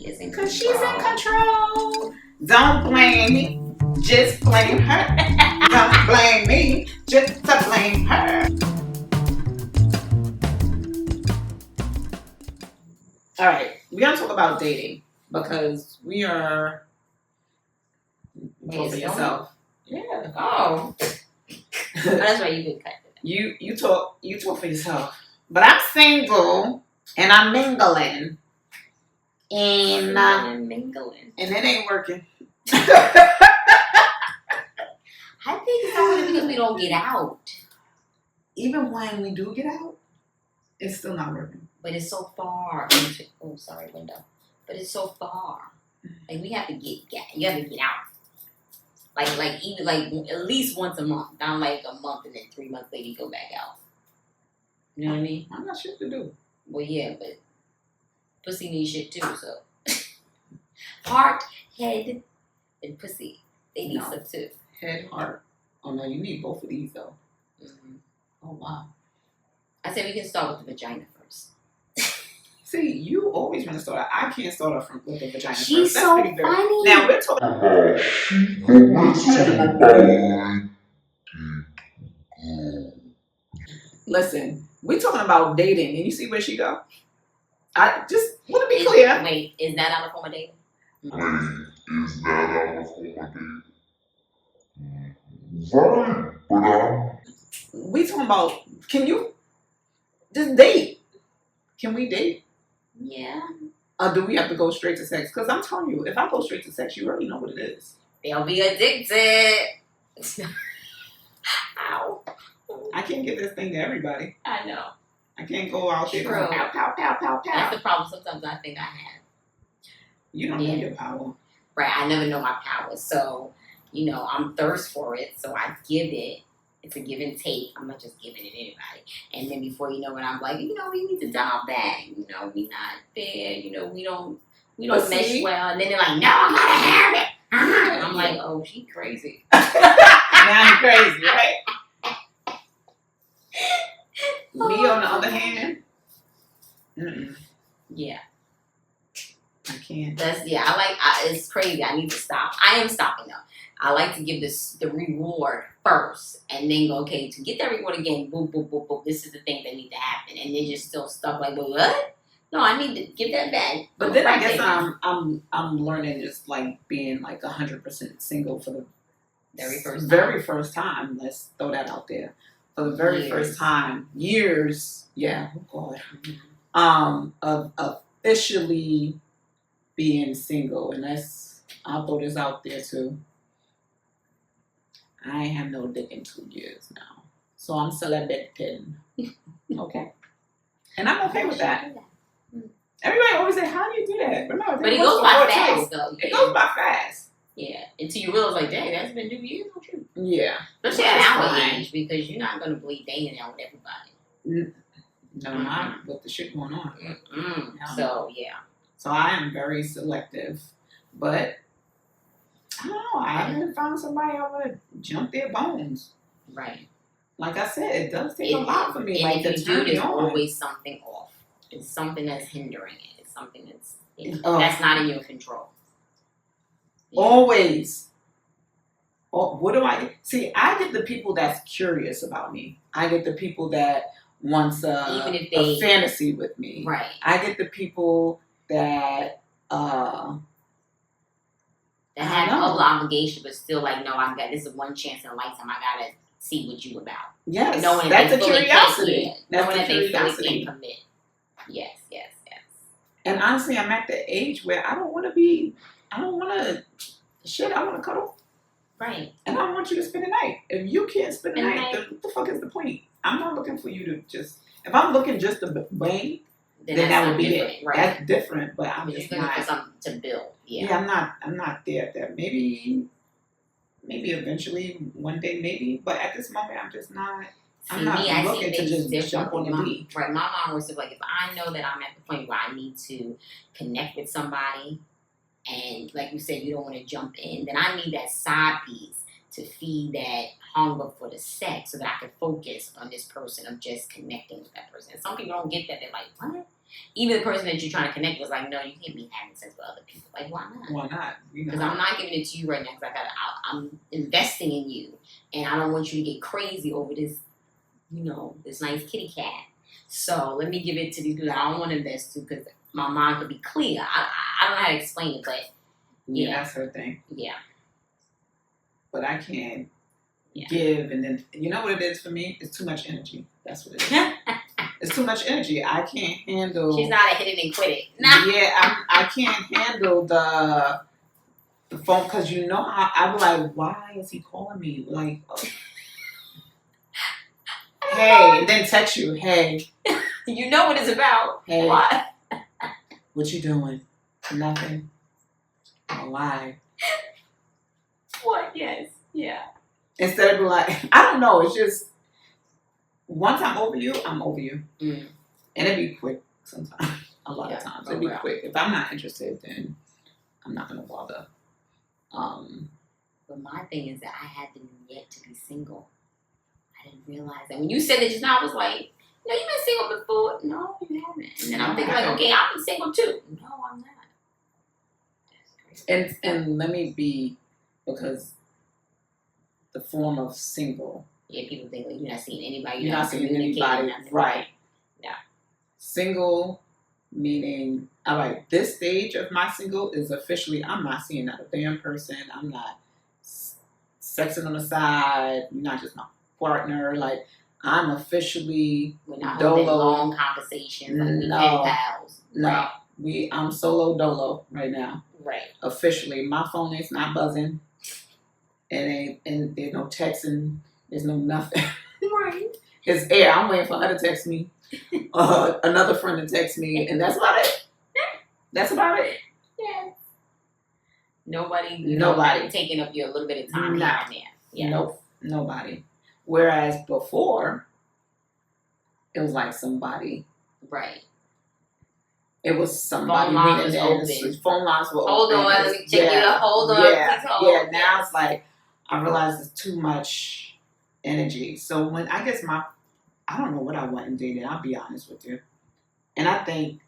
is in Because control. she's in control. Don't blame me. Just blame her. Don't blame me. Just to blame her. All right. We're going to talk about dating because we are... Talk for yourself. Yeah. Oh. That's why you could cut it. You talk for yourself. But I'm single and I'm mingling. And mingling. And it ain't working. I think it's only because we don't get out. Even when we do get out, it's still not working. But it's so far. Oh, sorry, window. But it's so far. Like we have to you have to get out. Like even like at least once a month. Not like a month and then 3 months later you go back out. You know what I mean? I'm not shit to do. Well, yeah, but pussy needs shit too. So heart, head, and pussy they need stuff too. Head, heart. Oh no, you need both of these though. Mm-hmm. Oh wow. I said we can start with the vagina first. See, you always want to start. I can't start off with the vagina She's first. That's so pretty good. funny. Now we're talking about. Listen, we're talking about dating, and you see where she go. I just want to be clear. Wait, is that on the form of dating? Is that on the form of dating? Right, but we talking about, can you just date? Can we date? Yeah. Or do we have to go straight to sex? Because I'm telling you, if I go straight to sex, you already know what it is. They'll be addicted. Ow. I can't give this thing to everybody. I know. I can't go out there True. going pow, pow, pow, pow, pow. That's the problem. Sometimes I think I have. You don't know your power. Right. I never know my power. So, I'm thirst for it. So I give it. It's a give and take. I'm not just giving it to anybody. And then before you know it, I'm like, we need to dial back. We not there. We don't mesh well. And then they're like, no, I'm gonna have it. I'm like, oh, she crazy. Now you're crazy, right? Me on the other hand, yeah. I can't. It's crazy. I need to stop. I am stopping though. I like to give the reward first and then go, okay, to get that reward again, boom, boom, boom, boom, this is the thing that needs to happen. And they're just still stuck like, well, what? No, I need to give that back. But then I guess I'm learning just like being like 100% single for the very first time. Let's throw that out there. For the very first time, years, yeah, oh God, of officially being single, and I'll throw this out there too. I ain't have no dick in 2 years now, so I'm celibating. Okay, and I'm okay with that. Everybody always say, "How do you do that?" But it goes by fast, though. It goes by fast. Yeah, until you realize, like, dang, that's been 2 years, don't you? Yeah. Especially at our age, because you're not going to bleed dating out with everybody. No, not with the shit going on. So, yeah. So I am very selective. But, I don't know. I haven't found somebody I want to jump their bones. Right. Like I said, it does take a lot for me. And like, if you do, there's always something off. It's something that's hindering it. It's something that's not in your control. Yeah. Always. What do I see? I get the people that's curious about me. I get the people that wants a fantasy with me. Right. I get the people that have no obligation, but still like, no, this is one chance in a lifetime. I gotta see what you about. Yes, that's a curiosity. Knowing that they fully can commit. Yes. And honestly, I'm at the age where I want to cuddle. Right. And I want you to spend the night. If you can't spend the night, then what the fuck is the point? I'm not looking for you to just, if I'm looking just to bang, then that would be it. Right? That's different, but I'm just looking for something to build. Yeah, I'm not there at that. Maybe eventually, one day, maybe. But at this moment, I'm just not. I'm not looking to just jump on the beat. Right, my mom was like, if I know that I'm at the point where I need to connect with somebody, and like you said, you don't want to jump in, then I need that side piece to feed that hunger for the sex so that I can focus on this person of just connecting with that person. And some people don't get that. They're like, what? Even the person that you're trying to connect with is like, no, you can't be having sex with other people. Like, why not? Why not? Because I'm not giving it to you right now because I'm investing in you. And I don't want you to get crazy over this, this nice kitty cat. So let me give it to these people I don't want to invest to because my mind could be clear. I don't know how to explain it, but yeah, that's her thing. Yeah. But I can't give, and then you know what it is for me? It's too much energy. That's what it is. It's too much energy. I can't handle. She's not a hit it and quit it. Nah. Yeah, I can't handle the phone because I'm like, why is he calling me? Like, hey, and then text you, hey. You know what it's about. Hey, what? What you doing? Nothing. Why? What? Yes. Yeah. Instead of being like, I don't know. It's just once I'm over you, I'm over you, and it'd be quick sometimes. A lot of times it'd be quick. If I'm not interested, then I'm not gonna bother. But my thing is that I haven't yet to be single. I didn't realize that when you said that just now, I was like, no, you've been single before. No, you haven't. And then I'm thinking like, okay, I'm single too. No, I'm not. That's crazy. And let me be, because the form of single. Yeah, people think like you're not seeing anybody. You're not seeing anybody, right? Yeah. Single meaning, all right, this stage of my single is officially, I'm not seeing another damn person. I'm not sexing on the side. You're not just my partner. Like, I'm officially we're not dolo. Having long conversations. Like we pen pals. No, right. I'm solo dolo right now. Right. Officially, my phone is not buzzing. And there's no texting. There's no nothing. Right. It's air. I'm waiting for her to text me. Another friend to text me, and that's about it. That's about it. Yeah. Nobody taking up your little bit of time here and there. Yeah. Nope. Nobody. Whereas before, it was like somebody. Right. It was somebody. Phone lines was open. Phone lines were hold open. On, let me check you out. Hold on. Yeah. Now it's like I realize it's too much energy. So when I don't know what I want in dating. I'll be honest with you. And I think,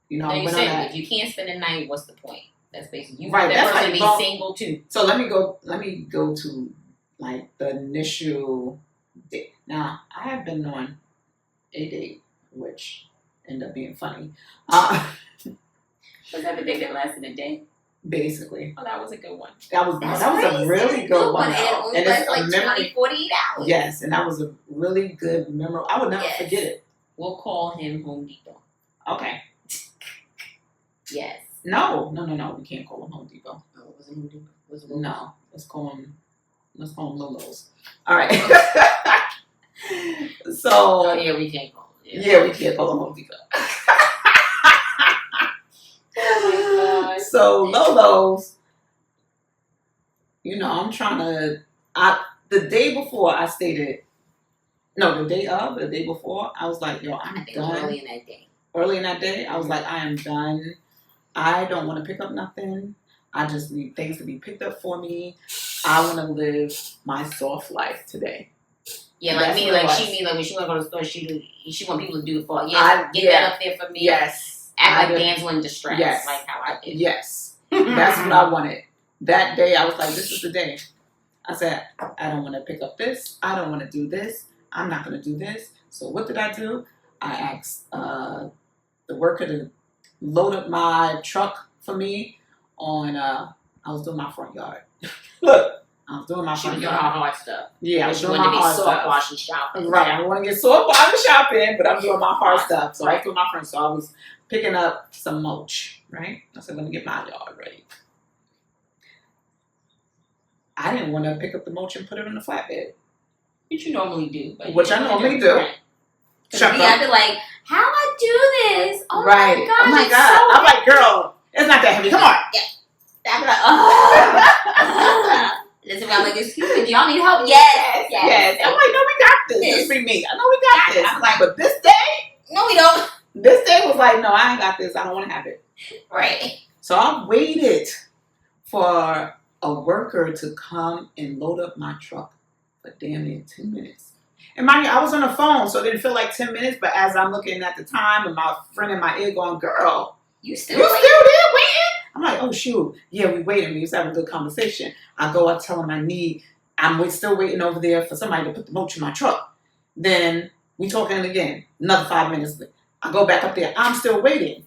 no, you said if you can't spend the night, what's the point? That's basically you right. Want that That's person like to be single too. So let me go to like the initial date. Now I have been on a date, which ended up being funny. Was that the date that lasted a day? Basically. Oh, that was a good one. That was a really good one. And it's like 20, 48 hours. Yes, and that was a really good memory. I would never forget it. We'll call him Home Depot. Okay. Yes. No. We can't call him Home Depot. Oh, was it Home Depot? Was it no. Let's call him Lolo's. All right. So. Oh, yeah, we can't call him. Yeah, we can't call him Home Depot. Oh my God. So Lolo's, I'm trying to. The day before I stated, no, the day before, I was like, yo, I'm done. Early in that day. Early in that day, I was like, I am done. I don't want to pick up nothing. I just need things to be picked up for me. I want to live my soft life today. Yeah, like me, like she mean like when she want to go to the store, she want people to do it for her. Yeah, get that up there for me. Yes. Act like damsel in distress. Yes. Like how I did. Yes. That's what I wanted. That day, I was like, this is the day. I said, I don't want to pick up this. I don't want to do this. I'm not going to do this. So what did I do? I asked the worker to load up my truck for me on, I was doing my front yard. Look. I was doing my She was front doing yard. her hard stuff. Yeah, I was she doing wanted my to be hard soft stuff. while she's shopping. Right, I want to get soft while I'm shopping, but I'm doing my hard stuff. So I was doing my front, so I was picking up some mulch, right? I said, let me get my yard ready. I didn't want to pick up the mulch and put it on the flatbed. Which you normally do. But Which I normally do. Right. I'd be like, how I do this? Oh right. my God. Oh my God. So I'm like, girl, it's not that heavy. Come on. Yeah. I'd be like, oh. Listen, I'm like, excuse me, do y'all need help? Yes. I'm like, no, we got this. This is me. I know we got this. I'm like, but this day, no, we don't. This day was like, no, I ain't got this. I don't want to have it. Right. So I waited for a worker to come and load up my truck for damn near 10 minutes. And mind you, I was on the phone, so it didn't feel like 10 minutes, but as I'm looking at the time and my friend in my ear going, girl, You still there waiting? I'm like, oh shoot, yeah, we waiting. We used to have a good conversation. I go, I tell him I'm still waiting over there for somebody to put the mulch in my truck. Then we talking again, another 5 minutes. I go back up there, I'm still waiting.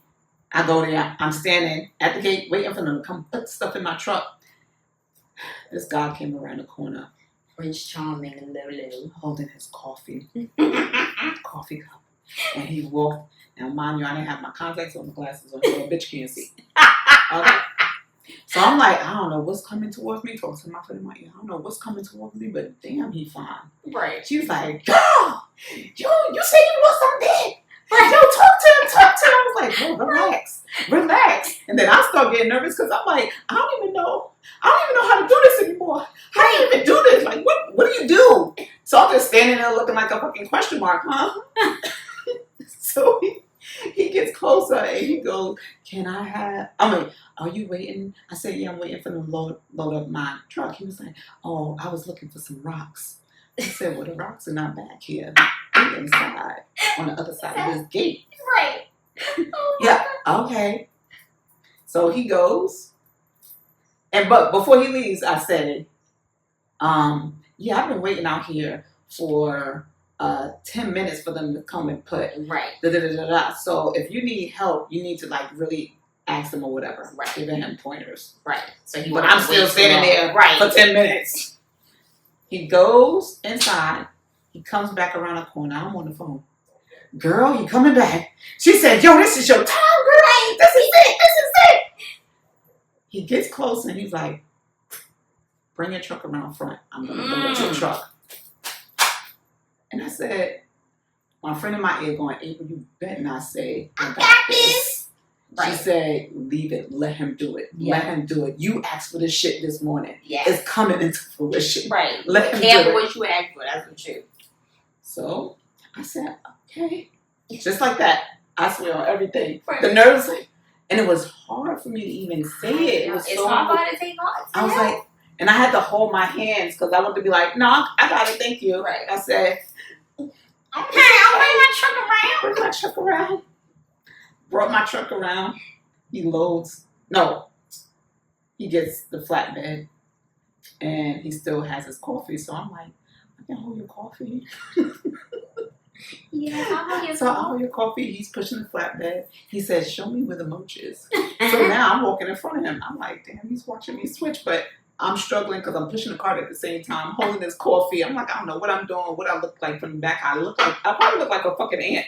I go there, I'm standing at the gate waiting for them to come put stuff in my truck. This guy came around the corner. Prince Charming and Lulu. Holding his coffee cup. And he walked. Now, mind you, I didn't have my contacts or my glasses on, so a bitch can't see. Okay. So I'm like, I don't know what's coming towards me. Talking to my friend in my ear. I don't know what's coming towards me, but damn, he fine. Right. She was like, girl, you said you want something. Right. Yo, talk to him. I was like, bro, relax. And then I start getting nervous because I'm like, I don't even know how to do this anymore. How do you even do this? Like, what do you do? So I'm just standing there looking like a fucking question mark, huh? So he gets closer and he goes, are you waiting? I said, yeah, I'm waiting for them to load up my truck. He was like, oh, I was looking for some rocks. I said, well, the rocks are not back here. They're inside, on the other side of this gate. Right. Yeah, okay. So he goes, but before he leaves, I said, yeah, I've been waiting out here for 10 minutes for them to come and put right. So if you need help, you need to like really ask them or whatever. Right. Giving him pointers. Right. So But I'm still standing there for 10 minutes. He goes inside. He comes back around the corner. I'm on the phone. Girl, you coming back? She said, yo, this is your time, girl. This is it. He gets close and he's like, bring your truck around front. I'm going to go with your truck. And I said, my friend in my ear going, April, you better not say, I got this. Right. She said, leave it. Let him do it. Yeah. Let him do it. You asked for this shit this morning. Yeah. It's coming into fruition. Right. Let him do Careful it. what you asked for. That's the truth. So I said, okay. Just like that. I swear on everything. Right. The nerves, and it was hard for me to even say it. It was it's so hard to take off. I was like, and I had to hold my hands because I wanted to be like, no, I got it. Thank you. Right. I said, okay, I'll bring my truck around. Bring my truck around. Brought my truck around. He loads. No. He gets the flatbed. And he still has his coffee. So I'm like, I can hold your coffee. Yeah, I'll hold your So I'll hold your coffee. He's pushing the flatbed. He says, show me where the mulch is. So now I'm walking in front of him. I'm like, damn, he's watching me switch. But I'm struggling because I'm pushing the cart at the same time, holding this coffee. I'm like, I don't know what I'm doing, what I look like from the back. I probably look like a fucking ant.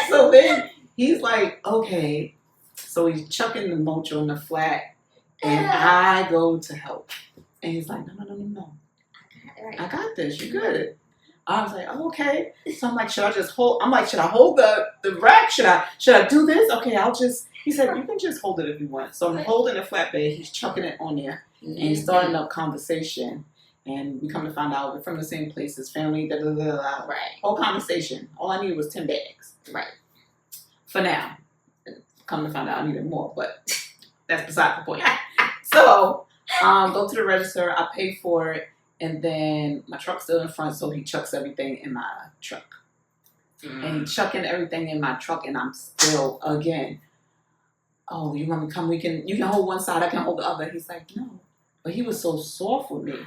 So then he's like, okay. So he's chucking the mulch on the flat, and I go to help. And he's like, no. I got this. You good. I was like, oh, okay. So I'm like, should I just hold? I'm like, should I hold the rack? Should I do this? Okay, he said, you can just hold it if you want. So I'm holding the flatbed. He's chucking it on there. And he's starting up conversation. And we come to find out we're from the same place as family. Right. Whole conversation. All I needed was 10 bags. Right. For now. Come to find out I needed more, but that's beside the point. So, go to the register. I pay for it. And then my truck's still in front, so he chucks everything in my truck. And he's chucking everything in my truck, and I'm still, again, oh, you want me to come? You can hold one side, I can hold the other. He's like, no. But he was so soft with me. I know.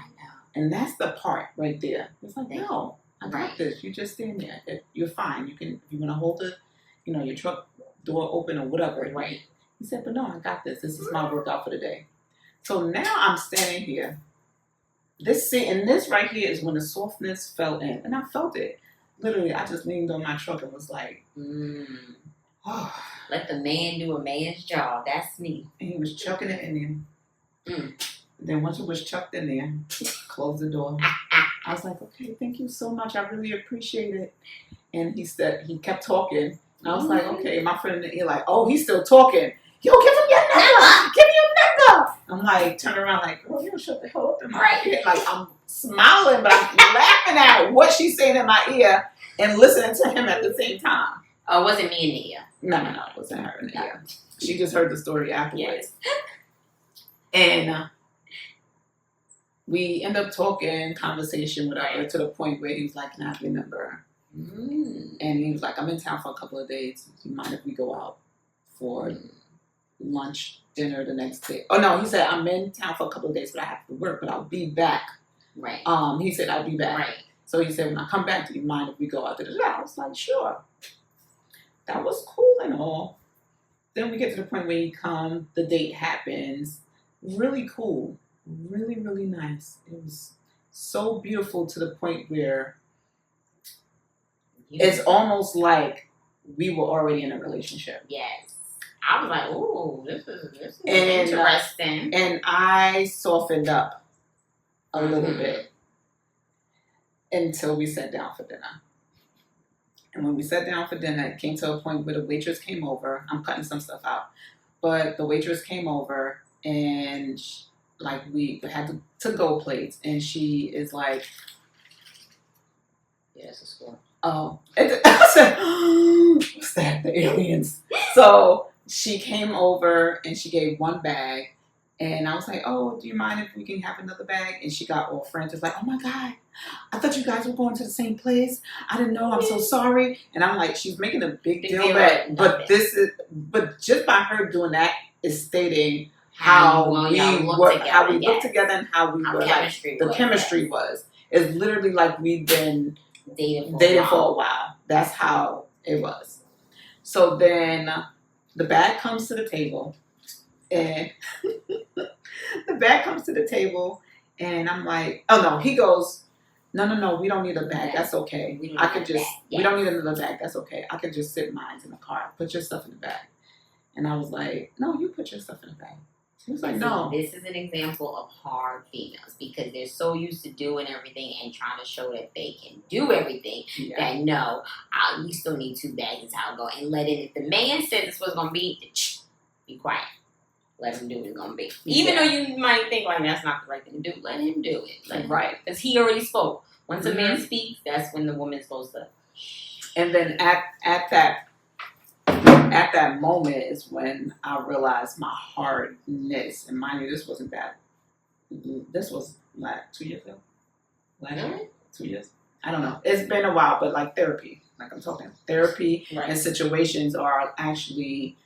And that's the part right there. It's like, no, I got this. You just stand there. You're fine. If you want to hold it, your truck door open or whatever. Right. He said, but no, I got this. This is my workout for the day. So now I'm standing here. This right here is when the softness fell in. And I felt it. Literally, I just leaned on my truck and was like, oh. Let the man do a man's job. That's me. And he was chucking it in there. Then once it was chucked in there, closed the door. I was like, okay, thank you so much. I really appreciate it. And he kept talking. And I was like, okay. My friend in the ear like, oh, he's still talking. Yo, give him your number. Give me your number. I'm like, turn around like, girl, you don't shut the hell up in my ear. Like, I'm smiling, but I'm laughing at what she's saying in my ear and listening to him at the same time. Oh, it wasn't me and Nia. No, it wasn't her and Nia. She just heard the story afterwards. Yes. And we end up talking, conversation, whatever, to the point where he was like, "Can I have your number?" And he was like, "I'm in town for a couple of days. Do you mind if we go out for lunch, dinner the next day?" Oh no, he said, "I'm in town for a couple of days, but I have to work, but I'll be back." Right. He said, "I'll be back." Right. So he said, "When I come back, do you mind if we go out to the I was like, "Sure." That was cool and all. Then we get to the point where he comes, the date happens. Really cool. Really, really nice. It was so beautiful to the point where it's almost like we were already in a relationship. Yes. I was like, ooh, this is interesting. And I softened up a little bit until we sat down for dinner. And when we sat down for dinner, it came to a point where the waitress came over. I'm cutting some stuff out. But the waitress came over and we had to-go plates. And she is like, yeah, it's a score. Oh. I said, what's that? The aliens. So she came over and she gave one bag. And I was like, "Oh, do you mind if we can have another bag?" And she got all frantic, like, "Oh my God, I thought you guys were going to the same place. I didn't know. I'm so sorry." And I'm like, she's making a big deal of it. But just by her doing that is stating how we look together and how we were the chemistry was. It's literally like we've been dated for a while. That's how it was. So then the bag comes to the table. And the bag comes to the table, and I'm like, "Oh no!" He goes, "No, we don't need a bag. That's okay. We don't need another bag. That's okay. I can just sit mine in the car. Put your stuff in the bag." And I was like, "No, you put your stuff in the bag." He was like, "No." This is an example of hard females because they're so used to doing everything and trying to show that they can do everything that no, you still need two bags. Is how it go. And let it. If the man says it's what's gonna be quiet. Let him do what it's gonna be. Even though you might think like that's not the right thing to do, let him do it. Right. Because he already spoke. Once a man speaks, that's when the woman's supposed to. And then at that moment is when I realized my hardness. And mind you, this wasn't that. This was like 2 years ago. Last year? 2 years. I don't know. It's been a while, but like therapy. Like I'm talking therapy and situations are actually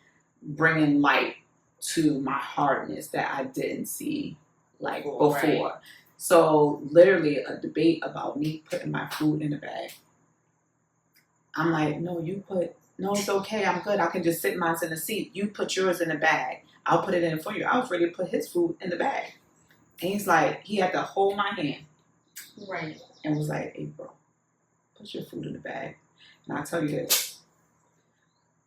bringing light to my hardness that I didn't see before. Right. So literally a debate about me putting my food in the bag. I'm like, "No, it's okay. I'm good. I can just sit mine in the seat. You put yours in the bag. I'll put it in for you." I was ready to put his food in the bag. And he's like, he had to hold my hand. Right. And was like, "Hey, bro, put your food in the bag." And I tell you this,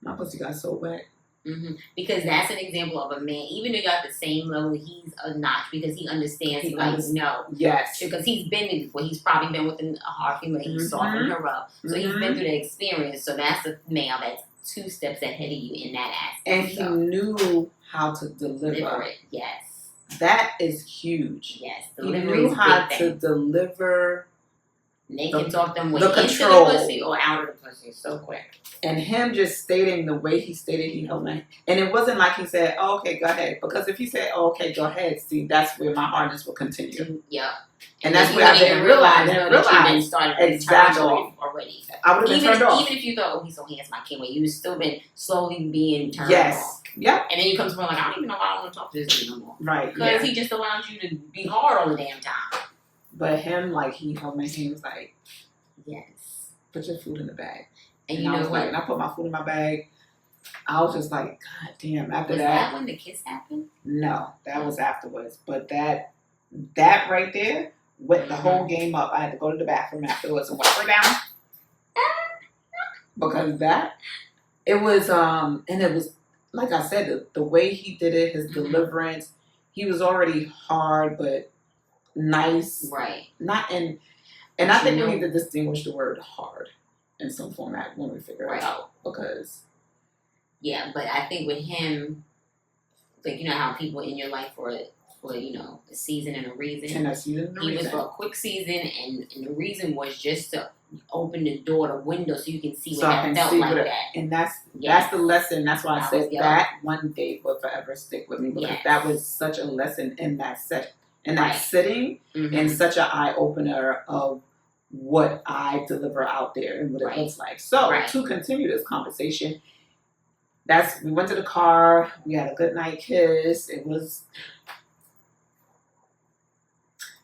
my pussy got so wet. Mm-hmm. Because that's an example of a man, even though you're at the same level, he's a notch because he understands. No, yes, because he's been there before. He's probably been with a hard female. He softened her up, so he's been through the experience. So that's a male that's 2 steps ahead of you in that aspect. And he knew how to deliver it. Yes, that is huge. Yes, he knew how to deliver. And they can talk them way into the pussy or out of the pussy so quick. And him just stating the way he stated, he held me. And it wasn't like he said, "Oh, okay, go ahead." Because if he said, "Oh, okay, go ahead," see, that's where my hardness will continue. Yeah. And that's where I didn't realize. You started exactly already. I would have been turned off. Even if you thought, "Oh, he's so handsome, I can't wait," you still been slowly being turned off. Yep. And then you come to the point like, "I don't even know why I don't want to talk to this dude no more." Right. Because he just allows you to be hard all the damn time. But him, he held my hand, he was like, "Yes, put your food in the bag." And you know what? And I put my food in my bag. I was just like, "God damn!" After was that when the kiss happened? No, that was afterwards. But that right there wet the whole game up. I had to go to the bathroom afterwards and wipe her down because it was and it was like I said, the way he did it, his deliverance. He was already hard, but nice. Right. Not in, and I think we need to distinguish the word hard in some format when we figure it out because. Yeah, but I think with him, you know how people in your life for a season and a reason. And a season and a reason. He was for a quick season, and the reason was just to open the door, the window, so you can see So what I can that felt see like. what That. and that's Yes. the lesson. That's why I That said was that one date will forever stick with me because Yes. that was such a lesson in that in that Right. sitting, Mhm. and such an eye opener of what I deliver out there and what Right. it looks like. So Right. to continue this conversation, we went to the car. We had a good night kiss.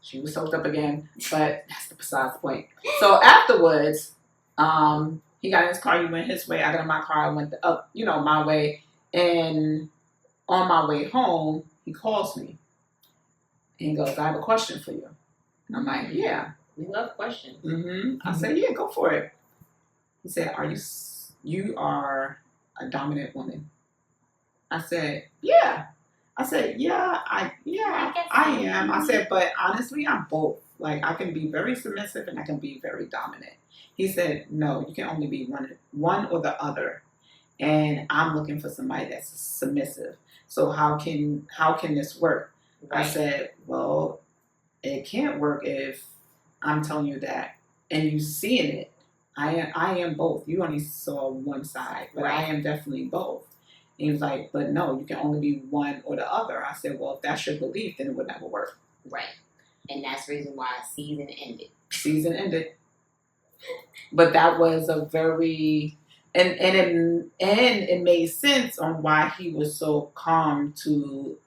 She was soaked up again, but that's besides the point. So afterwards, he got in his car. He went his way. I got in my car. I went up, my way. And on my way home, he calls me and he goes, "I have a question for you." And I'm like, "Yeah." We love questions. I said, "Yeah, go for it." He said, You are a dominant woman?" I said, "Yeah." I said, "Yeah, I am." I said, "But honestly, I'm both. Like, I can be very submissive and I can be very dominant." He said, "No, you can only be one or the other. And I'm looking for somebody that's submissive. So how can this work?" Right. I said, "Well, it can't work if I'm telling you that and you seeing it. I am both. You only saw one side, but I am definitely both." And he was like, "But no, you can only be one or the other." I said, "Well, if that's your belief, then it would never work." Right. And that's the reason why season ended. Season ended. But that was a very and it made sense on why he was so calm to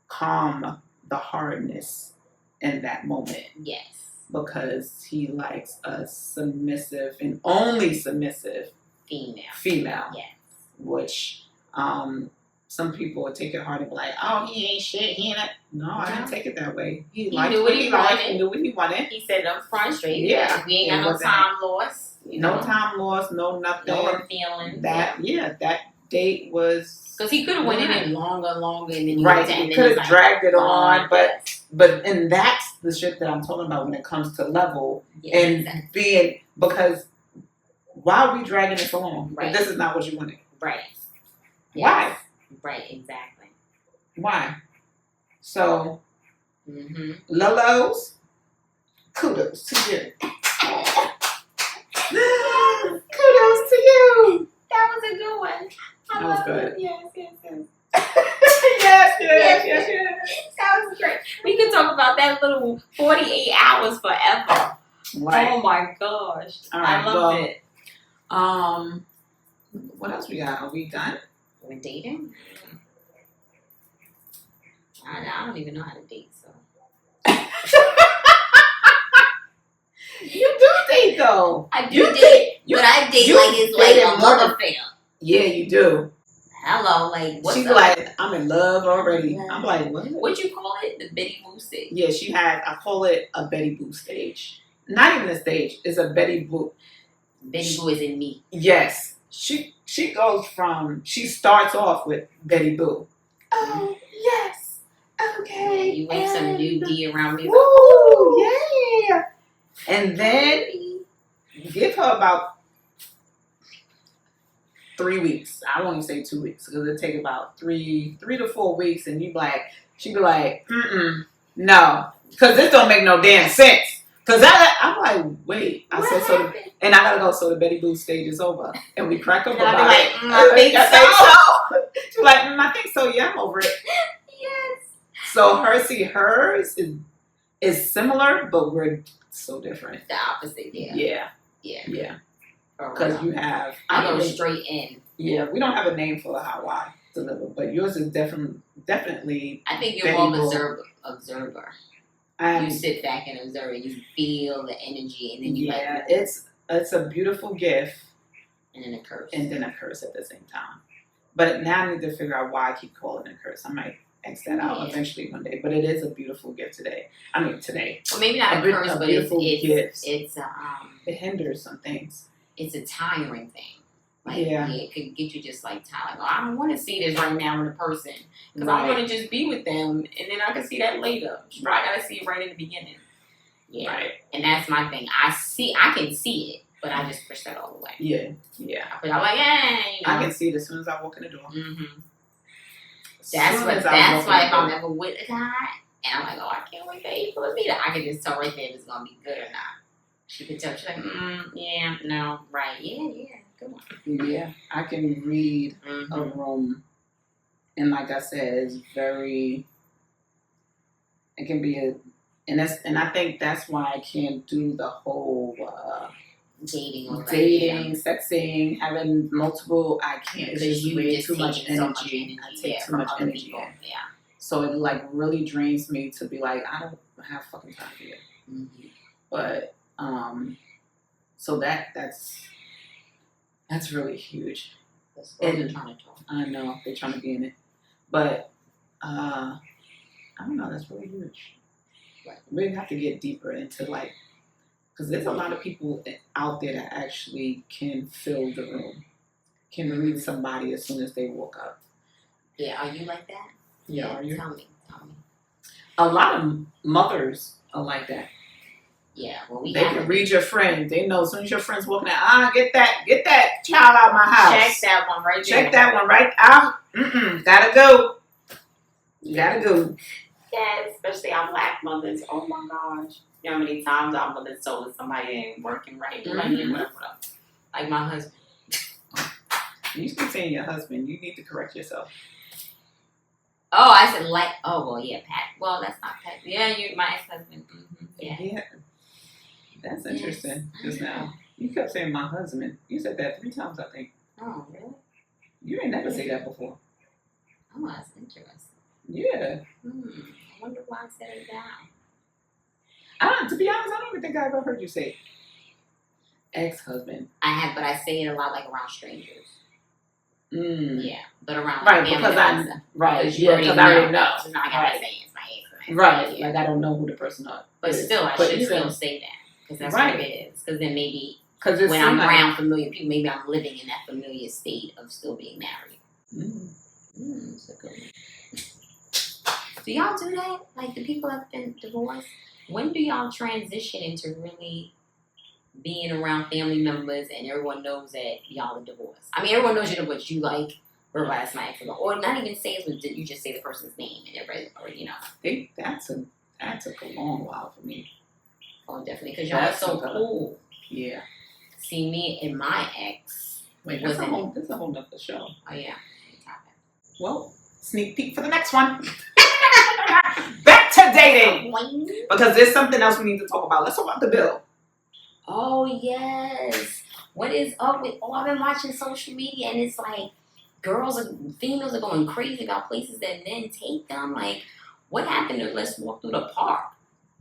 calm the hardness in that moment. Yes. Because he likes a submissive and only submissive female. Yes. Which some people would take it hard and be like, "Oh, he ain't shit. He ain't." No, I didn't take it that way. He liked knew what what he he liked. wanted. He knew what he wanted. He said it up front straight. Yeah. We ain't got no time lost. No time lost. No nothing. No hurt feelings. That date was because he could have went in it longer, and then he could have dragged it on, but and that's the shit that I'm talking about when it comes to level and being, because why are we dragging it so long? If this is not what you wanted. Right. Yes. Why? Right, exactly. Why? So, Lolos, kudos to you. Kudos to you. That was a good one. That was good. Yes. yes. That was great. We could talk about that little 48 hours forever. Right. Oh my gosh. All right, I loved it. What else we got? Are we done? We're dating? I don't even know how to date, so. You do date though. I do date, but I date like it's like a mother affair. Yeah, you do. Hello, like what's She's up? like, "I'm in love already." I'm like, "What?" What you call it? The Betty Boo stage. Yeah, I call it a Betty Boo stage. Not even a stage. It's a Betty Boo. Betty Boo is in me. Yes. She starts off with Betty Boo. Oh, yes. Okay. Yeah, you wave some new D around me. Woo, yeah. And then give her about 3 weeks. I won't even say 2 weeks because it'll take about 3 to 4 weeks, and she'd be like, no, because this don't make no damn sense. Because I'm like, wait. I said, and I gotta go, so the Betty Boo stage is over. And we crack up about it. I think so. She's like, I think so. Yeah, I'm over it. Yes. So hers is similar, but we're so different. The opposite, Yeah. Because you have... I go straight in. Yeah, we don't have a name for how I deliver, but yours is definitely... I think you're more of an observer. You sit back and observe it. You feel the energy, and then you it's a beautiful gift, and then a curse, at the same time. But now I need to figure out why I keep calling it a curse. I might X that out eventually one day. But it is a beautiful gift today. Well, maybe not a curse, but it's it hinders some things. It's a tiring thing. It could get you just like tired. Like, I don't want to see this right now in a person because I want to just be with them, and then I can see that later. I gotta see it right in the beginning. Yeah, right. And that's my thing. I can see it, but I just push that all the way. Yeah. I'm like, I can see it as soon as I walk in the door. Mm-hmm. That's why if I'm ever with a guy and I'm like, oh, I can't wait for April to be there, I can just tell right there if it's gonna be good or not. She could tell. She's like, yeah, no, right, yeah, come on. Yeah, I can read Mm-hmm. a room, and like I said, it's very. It can be and I think that's why I can't do the whole dating, sexing, having multiple. I can't. It's just way too much energy. I take too much energy. Yeah. So it like really drains me to be like, I don't have fucking time for you. Mm-hmm. But so that's really huge. And trying to talk. I know they're trying to be in it, but I don't know. That's really huge. Right. We have to get deeper into like, because there's a lot of people out there that actually can fill the room, can read somebody as soon as they walk up. Yeah, are you like that? Yeah, are you? Tell me. A lot of mothers are like that. Yeah, well, they can read your friend. They know as soon as your friend's walking out, get that child out of my house. Check that one right there. Check that one right out. Gotta go. You gotta go. Yeah, especially our black mothers. Oh my gosh. You know how many times our mothers told us somebody ain't working right? Whatever. Like my husband. You keep saying your husband. You need to correct yourself. Oh, I said like. Oh, well, yeah, Pat. Well, that's not Pat. Yeah, my ex-husband. Mm-hmm. Yeah. That's interesting. Just now, you kept saying my husband. You said that 3 times, I think. Oh, really? You ain't never say that before. Oh, that's interesting. Yeah. I wonder why I said it down. To be honest, I don't even think I ever heard you say ex-husband. I have, but I say it a lot, like around strangers. Yeah, but around right because I already know. So now I gotta say it's my ex. Right, like I don't know who the person is. But still, I should still say that because that's what it is. Because then maybe when I'm around familiar people, maybe I'm living in that familiar state of still being married. That's a good one. Do y'all do that? Like the people that have been divorced, when do y'all transition into really being around family members and everyone knows that y'all are divorced? I mean, everyone knows you're divorced. You like, or that's my ex, or not even say it. You just say the person's name and everybody, or you know. I think that took a long while for me. Oh, definitely, because y'all are so cool. Yeah. See, me and my ex. Wait, this is a whole nother show. Oh yeah. Well, sneak peek for the next one. Back to dating, because there's something else we need to talk about. Let's talk about the bill. Oh yes. What is up with? Oh, I've been watching social media, and it's like females are going crazy about places that men take them. Like, what happened to let's walk through the park?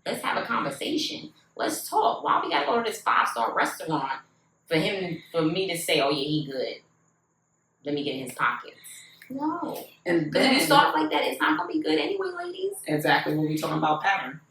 Let's have a conversation. Let's talk. Why we gotta go to this 5-star restaurant for me to say, oh yeah, he good. Let me get in his pockets. No. And because if you start like that, it's not gonna be good anyway, ladies. Exactly what we talking about pattern.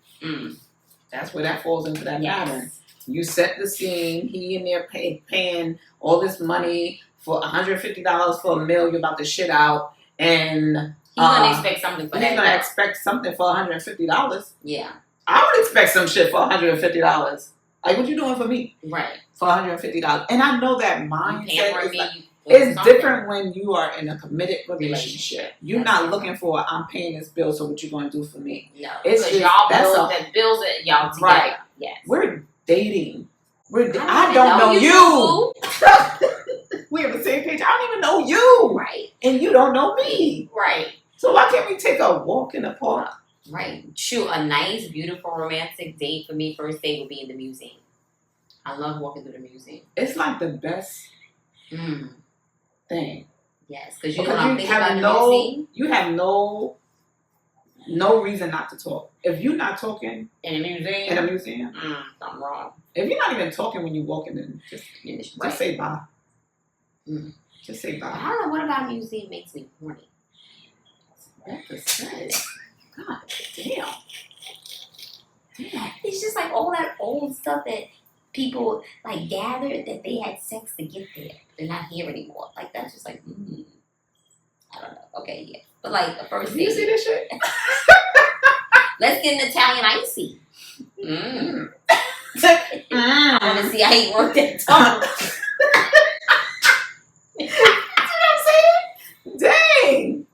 That's where that falls into that pattern. You set the scene. He in there paying all this money for $150 for a meal you're about to shit out, and he's gonna expect something for that. He's gonna expect something for $150. Yeah. I would expect some shit for $150. Like, what you doing for me? Right. For $150. And I know that mindset is different when you are in a committed relationship. You're not looking for, I'm paying this bill, so what you going to do for me? No. It's just, y'all bills that y'all together. Right. Yes. We're dating. I don't know you. We're on the same page. I don't even know you. Right. And you don't know me. Right. So why can't we take a walk in the park? Right. Shoot, a nice, beautiful, romantic date for me, first date would be in the museum. I love walking through the museum. It's like the best thing. Yes, because you know what I'm thinking about the museum? You have no reason not to talk. If you're not talking in a museum, something wrong. If you're not even talking when you're walking, then just say bye. Just say bye. I don't know. What about a museum makes me horny? That's sad. God damn. It's just like all that old stuff that people like gathered that they had sex to get there. They're not here anymore. Like that's just like I don't know. Okay, yeah. But like the first date. You see this shit? Let's get an Italian icy. I want to see how he worked that tongue. That's what I'm saying. Dang.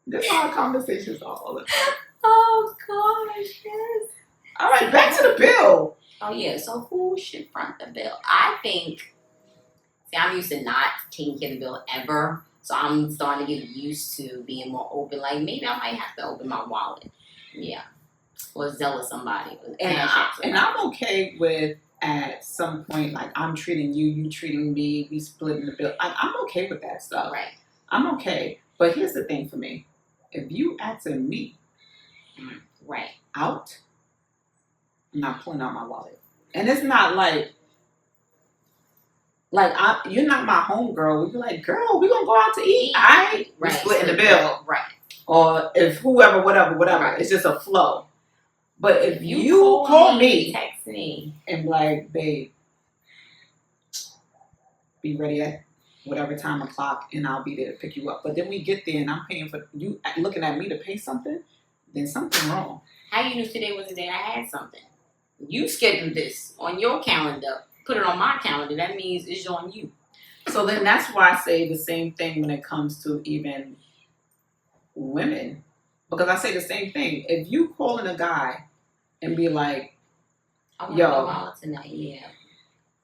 This is how conversations are all the time. Oh gosh, yes. All right, back to the bill. Oh yeah. So who should front the bill? I think. See, I'm used to not taking care of the bill ever, so I'm starting to get used to being more open. Like maybe I might have to open my wallet. Yeah. Or zealous somebody. And I'm okay with at some point, like I'm treating you, you treating me, we splitting the bill. I'm okay with that stuff. Right. I'm okay. But here's the thing for me. If you asking me right out, I'm not pulling out my wallet. And it's not like you're not my homegirl. We be like, girl, we gonna go out to eat. We splitting the bill. Right. Or if whoever, whatever. Right. It's just a flow. But if you call me, text me, and be like, babe, be ready at whatever time o'clock, and I'll be there to pick you up. But then we get there, and I'm paying for you looking at me to pay something, then something wrong. How you knew today was the day I had something? You scheduled this on your calendar, put it on my calendar. That means it's on you. So then that's why I say the same thing when it comes to even women. Because I say the same thing. If you calling a guy and be like, I want to go out tonight, yeah.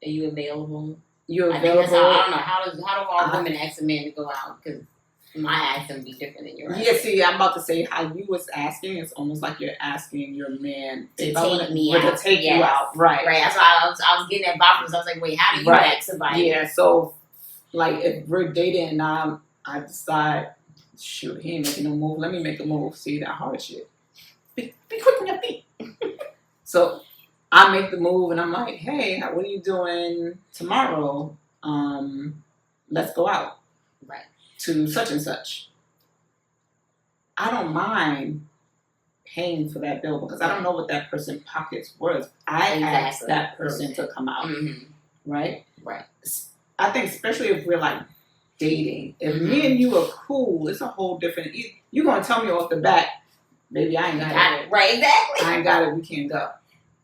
Are you available? You're available. I don't know. How do all women ask a man to go out? Because my accent would be different than yours. Yeah, see, I'm about to say how you was asking. It's almost like you're asking your man to take me out. To take you out. Right. Right. That's why I was getting that backwards. I was like, wait, how do you ask somebody? Yeah, so, like, if we're dating and I decide, shoot, he ain't making no move. Let me make a move. See, that hard shit. Be quick on your feet. So I make the move and I'm like, hey, what are you doing tomorrow? Let's go out. Right. To such and such. I don't mind paying for that bill because I don't know what that person's pockets was. I asked that person to come out. Mm-hmm. Right? Right. I think especially if we're like dating. If me and you are cool, it's a whole different. You're going to tell me off the bat, baby, I ain't got it. Right, exactly. I ain't got it. We can't go.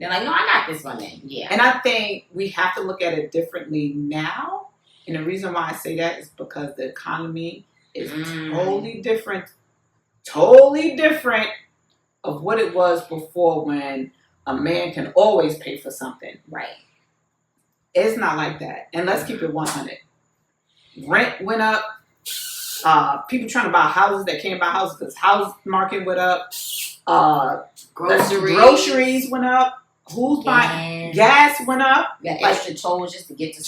They're like, no, I got this one then. Yeah. And I think we have to look at it differently now. And the reason why I say that is because the economy is totally different of what it was before when a man can always pay for something. Right. It's not like that. And let's keep it 100. Rent went up. People trying to buy houses that can't buy houses because house market went up. Groceries went up. Who's buying? Gas went up. You got extra tolls just to get to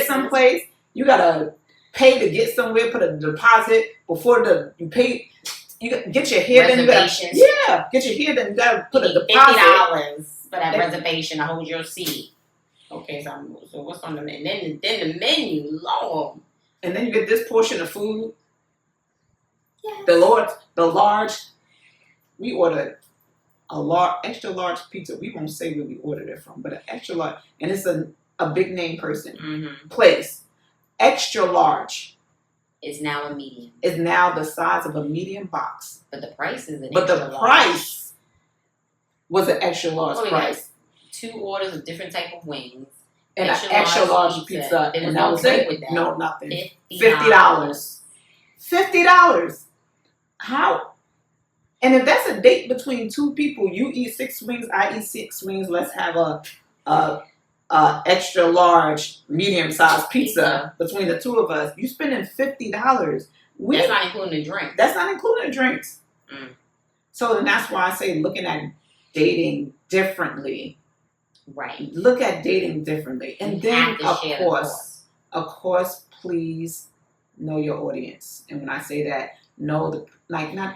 someplace. You gotta pay to get somewhere. Put a deposit before you pay. You get your hair done. Get your hair done. You gotta put a deposit. $50 for that reservation to hold your seat. Okay, so what's on the menu? And then the menu, Lord. And then you get this portion of food. Yes. The large. We ordered a extra large pizza. We won't say where we ordered it from, but an extra large, and it's a big name person place. Extra large is now a medium. Is now the size of a medium box. But the price is price was an extra large price. 2 orders of different type of wings. And an extra large pizza. And that was it. With that. No, nothing. $50. $50. How? And if that's a date between 2 people, you eat 6 wings, I eat 6 wings. Let's have a extra large, medium sized pizza between the 2 of us. You spending $50. That's not including the drinks. That's not including the drinks. So then that's why I say looking at dating differently. Right. Look at dating differently. And then of course, please know your audience. And when I say that, you're not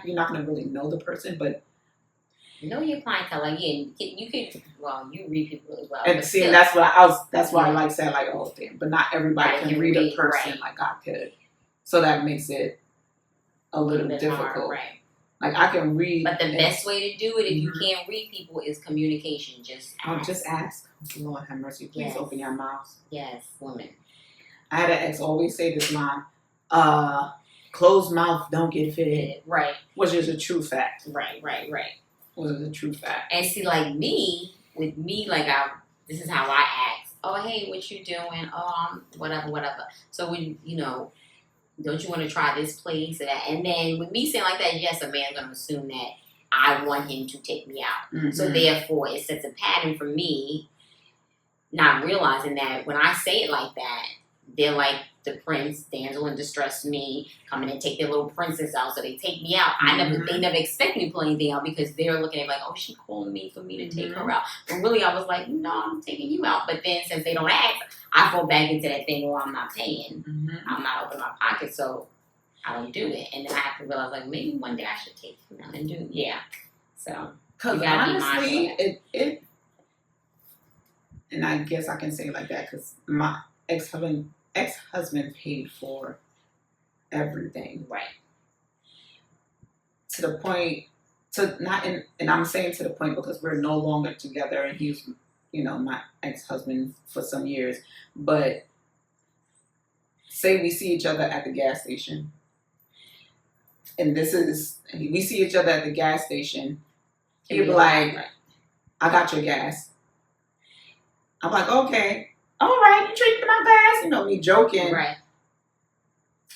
gonna really know the person, but know your clientele. Like, yeah, you read people as well. And see, still, that's why I like saying like, oh damn, but not everybody can read a person like I could. So that makes it a little difficult. Hard, right. Like I can read. But the best way to do it if you can't read people is communication. Just ask. Lord have mercy. Please open your mouths. Yes, women. I had an ex always say this line, closed mouth don't get fed. Right. Which is a true fact. Right. Was a true fact. And see, like with me, like this is how I ask. Oh, hey, what you doing? Oh, whatever. So when don't you want to try this place or that? And then with me saying like that, yes, a man's gonna assume that I want him to take me out. So therefore, it sets a pattern for me not realizing that when I say it like that, they're like the prince, damsel in distress me, coming and take their little princess out, so they take me out. They never expect me to pull anything out because they're looking at it like, oh, she calling me for me to take her out. But really, I was like, no, I'm taking you out. But then since they don't ask, I fall back into that thing where I'm not paying, I'm not opening my pocket, so I don't do it. And then I have to realize like maybe one day I should take you out and do So because honestly, it and I guess I can say it like that because my ex-husband paid for everything. Right. To the point and I'm saying to the point because we're no longer together and he's, my ex-husband for some years. But say we see each other at the gas station. And we see each other at the gas station. He'd be like, I got your gas. I'm like, okay, all right, you drinking my gas? Me joking. Right.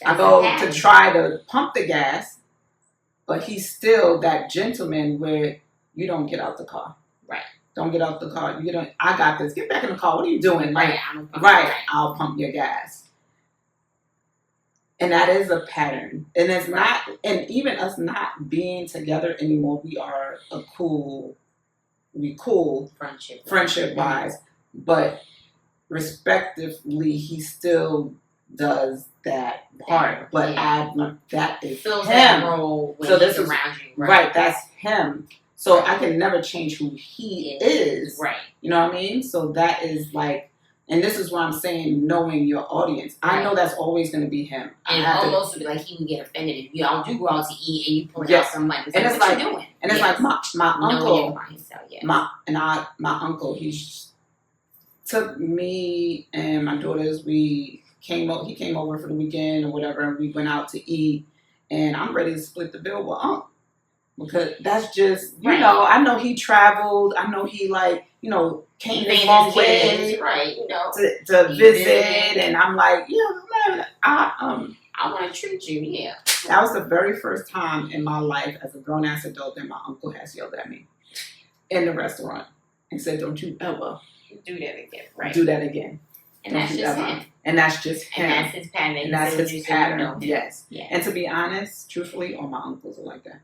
I go to try to pump the gas, but he's still that gentleman where you don't get out the car. Right. Don't get out the car. I got this. Get back in the car. What are you doing? Like, I'll pump your gas. And that is a pattern. And it's not, and even us not being together anymore, we cool friendship wise. But respectively, he still does that part. But that is fills him. That role when so he's around you. Right, that's him. So I can never change who he is. Right. You know what I mean? So that is like, and this is why I'm saying knowing your audience. I know that's always going to be him. And almost would be like he would get offended if y'all do go out to eat and you pull out some money. And it's like, doing? And it's like my uncle, my uncle, he took me and my daughters. He came over for the weekend or whatever, and we went out to eat. And I'm ready to split the bill with Unc. Because that's just, I know he traveled. I know he came a long way to visit. And I'm like, I want to treat you, That was the very first time in my life as a grown-ass adult that my uncle has yelled at me in the restaurant and said, don't you ever do that again, right? Do that again. And that's just him. And that's just him. And that's his pattern. And that's his pattern. Yes. Yeah. And to be honest, truthfully, all my uncles are like that.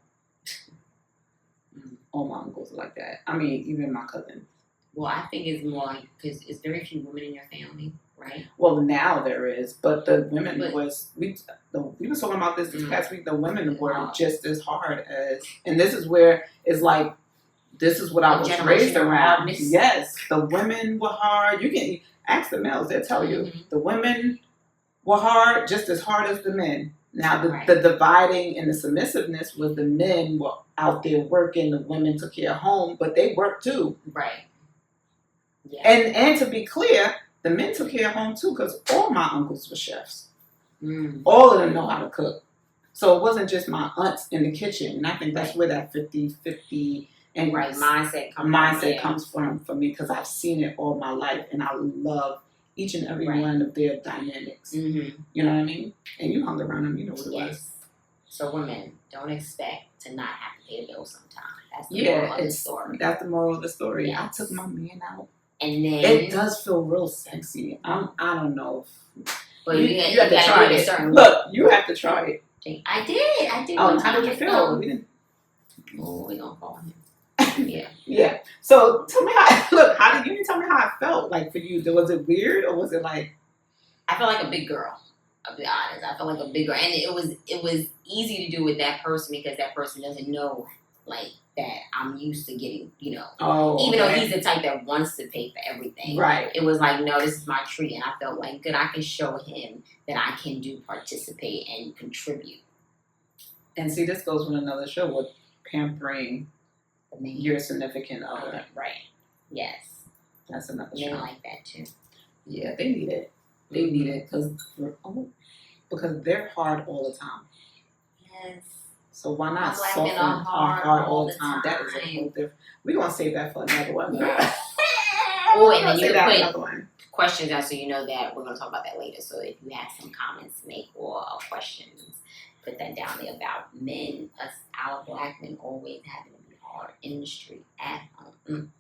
All my uncles are like that. I mean, even my cousin. Well, I think it's more because it's very few women in your family, right? Well, now there is, but the women we were talking about this past week. The women were just as hard as, and this is where it's like, this is what I was raised around. Yes, the women were hard. You can ask the males; they'll tell you the women were hard, just as hard as the men. Now, the dividing and the submissiveness was the men were out there working, the women took care of home, but they worked too. Right. Yeah. And to be clear, the men took care of home too, because all my uncles were chefs. All of them know how to cook. So it wasn't just my aunts in the kitchen. And I think that's where that 50-50 and mindset comes from for me, because I've seen it all my life, and I love each and every one of their dynamics. You know what I mean? And you hung around them, you know what it was. So women, don't expect to not have to pay a bill sometime. That's the moral of the story. That's the moral of the story. Yes. I took my man out. And then it does feel real sexy. I don't know. But you have to try it. Look, you have to try it. I did. Oh, how did you feel? We're gonna call him. Yeah. So tell me how you tell me how it felt like for you. Was it weird or was it like? I felt like a big girl. I'll be honest. I felt like a big girl, and it was easy to do with that person because that person doesn't know like that I'm used to getting, even though he's the type that wants to pay for everything. Right. It was like, no, this is my treat, and I felt like good. I can show him that I can participate and contribute. And see, this goes with another show with pampering your significant other. Right. Yes. That's another show. Men like that too. Yeah, they need it. They need it because they're hard all the time. Yes. So why not soften our heart all the time? That is a whole different. We're gonna save that for another one. Oh, and then you can put questions out so you know that we're gonna talk about that later. So if you have some comments to make or questions, put that down there about men. Our black men always having to be hard in the street at home.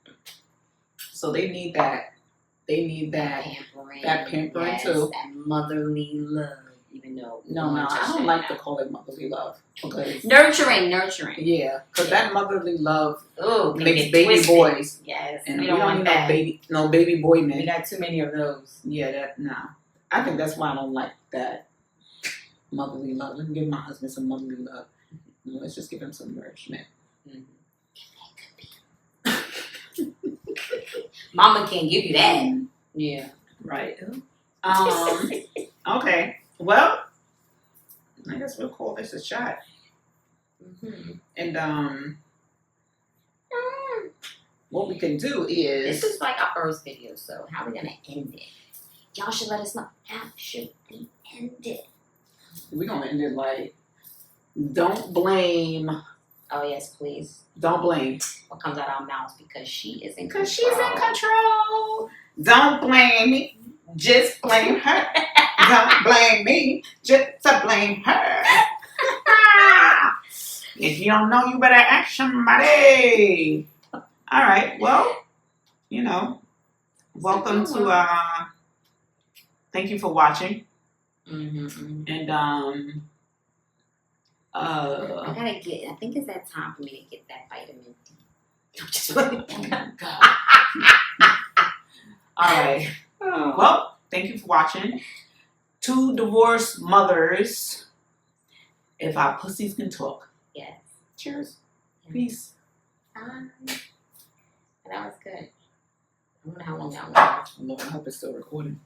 So they need that. They need that pampering. That pampering yes, too. That motherly love. Even though No, I don't like to call it motherly love because nurturing. yeah, because that motherly love Oh, makes baby boys. Yes, And we don't need no baby boy men. We got too many of those. Yeah, I think that's why I don't like that motherly love. Let me give my husband some motherly love. Let's just give him some nourishment. Mama can't give you that. Yeah. Right. Okay. Well, I guess we'll call this a shot. And what we can do is this is like our first video, so how are we gonna end it? Y'all should let us know how should we end it. We're gonna end it like, don't blame. Oh yes, please. Don't blame. What comes out our mouths because she is in control. Because she's in control. Don't blame me. Just blame her. Don't blame me. Just to blame her. If you don't know, you better ask somebody. All right. Well, welcome to thank you for watching. And I think it's that time for me to get that vitamin D. I'm just playing. All right. Well, thank you for watching. Two divorced mothers. If our pussies can talk. Yes. Cheers. Yeah. Peace. That was good. I wonder how long that was. Lord, I hope it's still recording.